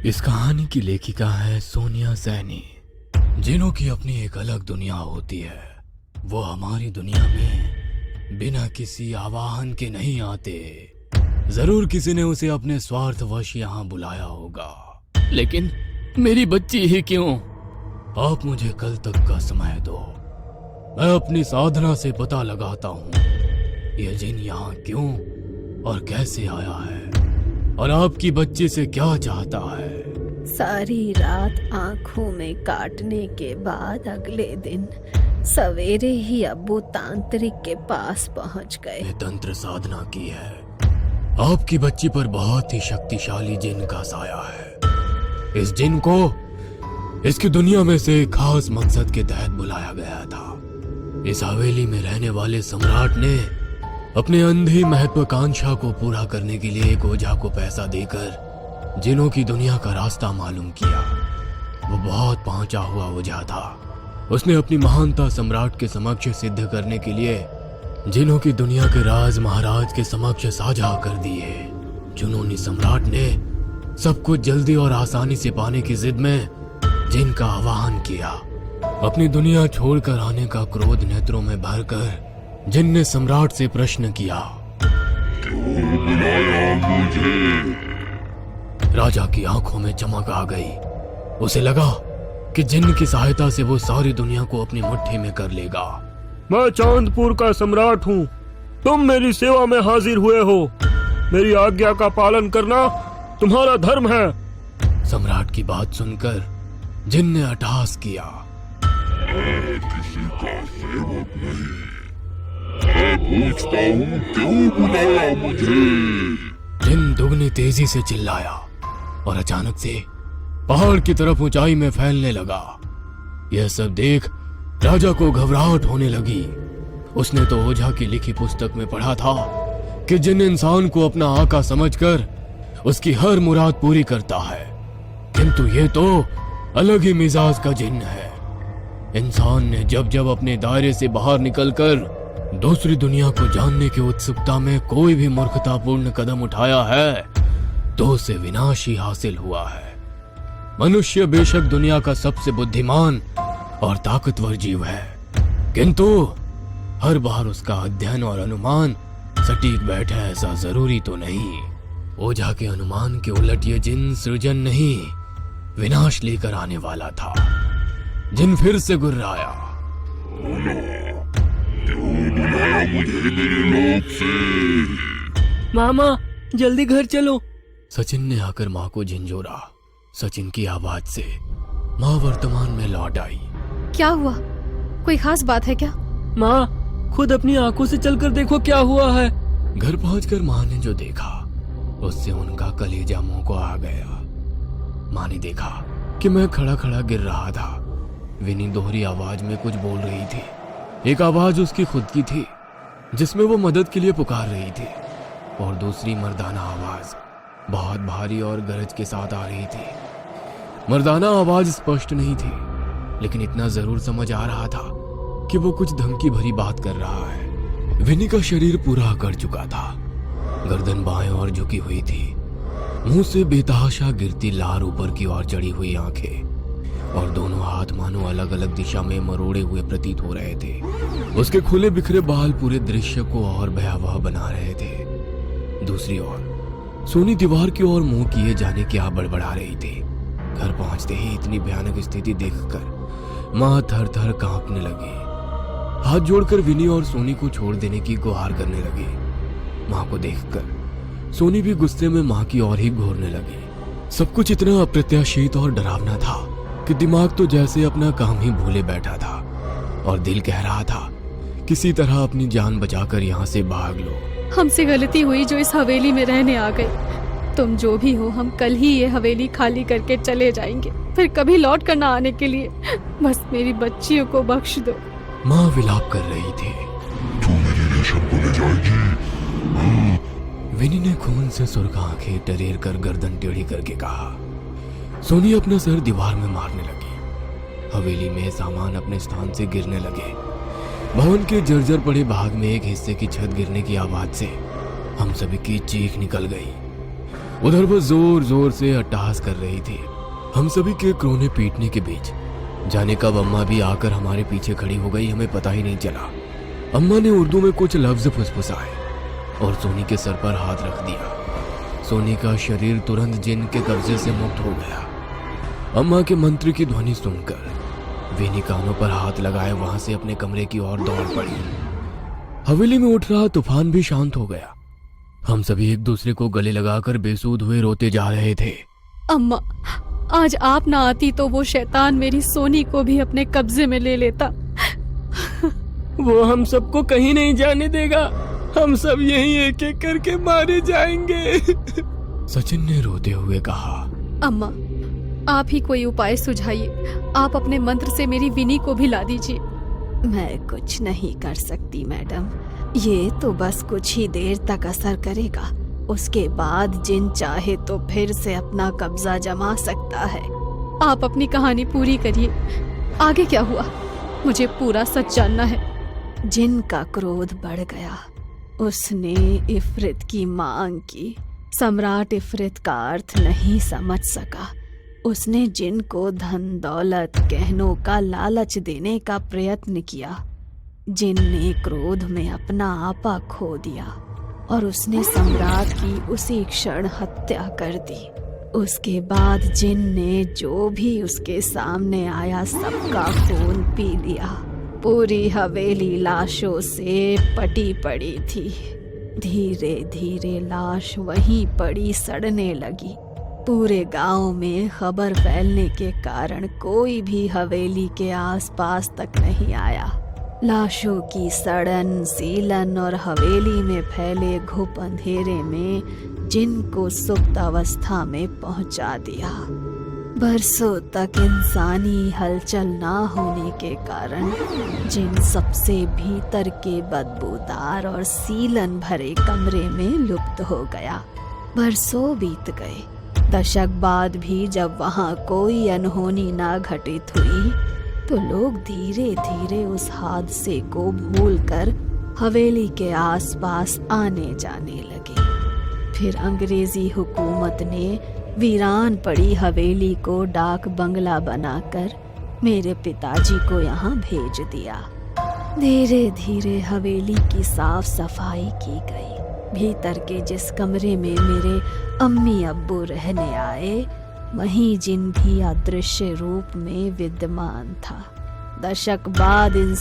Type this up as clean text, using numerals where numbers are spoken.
इस कहानी की लेखिका है सोनिया सैनी। जिनों की अपनी एक अलग दुनिया होती है, वो हमारी दुनिया में बिना किसी आवाहन के नहीं आते। जरूर किसी ने उसे अपने स्वार्थवश यहाँ बुलाया होगा, लेकिन मेरी बच्ची ही क्यों? आप मुझे कल तक का समय दो, मैं अपनी साधना से पता लगाता हूँ यह जिन यहाँ क्यों और कैसे आया है और आपकी बच्ची से क्या चाहता है। सारी रात आंखों में काटने के बाद अगले दिन सवेरे ही अब्बू तांत्रिक के पास पहुंच गए। ने तंत्र साधना की है। आपकी बच्ची पर बहुत ही शक्तिशाली जिन का साया है। इस जिन को इसकी दुनिया में से एक खास मकसद के तहत बुलाया गया था। इस हवेली में रहने वाले सम्राट ने अपने अंधी महत्वाकांक्षा को पूरा करने के लिए एक ओझा को पैसा देकर जिनों की दुनिया का रास्ता मालूम किया। वो बहुत पहुंचा हुआ ओझा था। उसने अपनी महानता सम्राट के समक्ष सिद्ध करने के लिए जिनों की दुनिया के राज महाराज के समक्ष साझा कर दिए। जुनूनी सम्राट ने सब कुछ जल्दी और आसानी से पाने की जिद में जिन का आवाहन किया। अपनी दुनिया छोड़कर आने का क्रोध नेत्रों में भरकर जिन ने सम्राट से प्रश्न किया, क्यों बुलाया मुझे? राजा की आंखों में चमक आ गई। उसे लगा कि जिन की सहायता से वो सारी दुनिया को अपनी मुट्ठी में कर लेगा। मैं चांदपुर का सम्राट हूँ। तुम मेरी सेवा में हाजिर हुए हो। मेरी आज्ञा का पालन करना तुम्हारा धर्म है। सम्राट की बात सुनकर जिन ने अट्टहास किया, मैं किसी का सेवक नहीं। मैं पूछता हूँ क्यों बुलाया मुझे? जिन दुगनी तेजी से चिल्लाया और अचानक से पहाड़ की तरफ ऊंचाई में फैलने लगा। यह सब देख राजा को घबराहट होने लगी। उसने तो ओझा की लिखी पुस्तक में पढ़ा था कि जिन इंसान को अपना आका समझकर उसकी हर मुराद पूरी करता है, किंतु ये तो अलग ही मिजाज का जिन है। इंसान ने जब जब अपने दायरे से बाहर निकलकर दूसरी दुनिया को जानने की उत्सुकता में कोई भी मूर्खतापूर्ण कदम उठाया है, तो उसे विनाश ही हासिल हुआ है। मनुष्य बेशक दुनिया का सबसे बुद्धिमान और ताकतवर जीव है, किंतु हर बार उसका अध्ययन और अनुमान सटीक बैठे ऐसा जरूरी तो नहीं। ओझा के अनुमान के उलट ये जिन सृजन नहीं, विनाश लेकर आने वाला था। जिन फिर से गुर्राया, क्यों बुलाया मुझे मेरे लोक से? मामा जल्दी घर चलो। सचिन ने आकर माँ को झिंझोरा। सचिन की आवाज से माँ वर्तमान में लौट आई। क्या हुआ? कोई खास बात है क्या? माँ खुद अपनी आंखों से चलकर देखो क्या हुआ है। घर पहुंचकर माँ ने जो देखा उससे उनका कलेजा मुंह को आ गया। माँ ने देखा कि मैं खड़ा खड़ा गिर रहा था। विनी दोहरी आवाज में कुछ बोल रही थी। एक आवाज उसकी खुद की थी जिसमें वो मदद के लिए पुकार रही थी, और दूसरी मर्दाना आवाज बहुत भारी और गरज के साथ आ रही थी। मर्दाना आवाज स्पष्ट नहीं थी, लेकिन इतना जरूर समझ आ रहा था कि वो कुछ धमकी भरी बात कर रहा है। विनी का शरीर पूरा अकड़ चुका था। गर्दन बाएं और झुकी हुई थी। मुंह से बेतहाशा गिरती लार ऊपर की ओर चढ़ी हुई आंखें, और दोनों हाथ मानो अलग अलग दिशा में मरोड़े हुए प्रतीत हो रहे थे। उसके खुले बिखरे बाल पूरे दृश्य को और भयावह बना रहे थे। दूसरी ओर सोनी दीवार की ओर मुंह किए जाने की बड़बड़ा रही थी। घर पहुंचते ही इतनी भयानक स्थिति देखकर माँ थर थर कांपने लगी। हाथ जोड़कर विनी और सोनी को छोड़ देने की गुहार करने लगी। माँ को देखकर सोनी भी गुस्से में माँ की ओर ही घूरने लगी। सब कुछ इतना अप्रत्याशित और डरावना था कि दिमाग तो जैसे अपना काम ही भूले बैठा था, और दिल कह रहा था किसी तरह अपनी जान बचाकर यहाँ से भाग लो। हमसे गलती हुई जो इस हवेली में रहने आ गए। तुम जो भी हो, हम कल ही ये हवेली खाली करके चले जाएंगे, फिर कभी लौट कर ना आने के लिए। बस मेरी बच्चियों को बख्श दो। माँ विलाप कर रही थी। तू मेरी रेशम को ले जाएगी? विनी ने खून से सुर्ख आंखें टरेर कर गर्दन टेढ़ी करके कहा। सोनी अपना सर दीवार में मारने लगी। हवेली में सामान अपने स्थान से गिरने लगे। भवन के जर्जर पड़े भाग में एक हिस्से की छत गिरने की आवाज से हम सभी की चीख निकल गई। उधर वो जोर जोर से अट्टहास कर रही थी। हम सभी के क्रोने पीटने के बीच जाने कब अम्मा भी आकर हमारे पीछे खड़ी हो गई, हमें पता ही नहीं चला। अम्मा ने उर्दू में कुछ लफ्ज फुसफुसाए और सोनी के सर पर हाथ रख दिया। सोनी का शरीर तुरंत जिन के कब्जे से मुक्त हो गया। अम्मा के मंत्र की ध्वनि सुनकर विनी कानों पर हाथ लगाए वहां से अपने कमरे की ओर दौड़ पड़ी। हवेली में उठ रहा तूफान भी शांत हो गया। हम सभी एक दूसरे को गले लगाकर बेसूध हुए रोते जा रहे थे। अम्मा, आज आप ना आती तो वो शैतान मेरी सोनी को भी अपने कब्जे में ले लेता। वो हम सबको कहीं नहीं जाने देगा। हम सब यहीं एक एक करके मारे जाएंगे। सचिन ने रोते हुए कहा। अम्मा, आप ही कोई उपाय सुझाइए। आप अपने मंत्र से मेरी विनी को भी ला दीजिए। मैं कुछ नहीं कर सकती मैडम, ये तो बस कुछ ही देर तक असर करेगा। उसके बाद जिन चाहे तो फिर से अपना कब्जा जमा सकता है। आप अपनी कहानी पूरी करिए। आगे क्या हुआ, मुझे पूरा सच जानना है। जिन का क्रोध बढ़ गया। उसने इफरित की मांग की। सम्राट इफरित का अर्थ नहीं समझ सका। उसने जिन को धन दौलत गहनों का लालच देने का प्रयत्न किया। जिन ने क्रोध में अपना आपा खो दिया और उसने सम्राट की उसी क्षण हत्या कर दी। उसके बाद जिन ने जो भी उसके सामने आया सबका खून पी लिया। पूरी हवेली लाशों से पटी पड़ी थी। धीरे धीरे लाश वहीं पड़ी सड़ने लगी। पूरे गांव में खबर फैलने के कारण कोई भी हवेली के आसपास तक नहीं आया। लाशों की सड़न सीलन और हवेली में फैले घुप अंधेरे में जिन को सुप्त अवस्था में पहुंचा दिया। बरसों तक इंसानी हलचल ना होने के कारण जिन सबसे भीतर के बदबूदार और सीलन भरे कमरे में लुप्त हो गया। बरसों बीत गए। दशक बाद भी जब वहां कोई अनहोनी ना घटित हुई तो लोग धीरे धीरे उस हादसे को भूलकर हवेली के आसपास आने जाने लगे। फिर अंग्रेजी हुकूमत ने वीरान पड़ी हवेली को डाक बंगला बनाकर मेरे पिताजी को यहाँ भेज दिया। धीरे धीरे हवेली की साफ सफाई की गई। भीतर के जिस कमरे में मेरे अम्मी अब्बू रहने आए वहीं जिन भी अदृश्य रूप में विद्यमान था। दशक बाद इन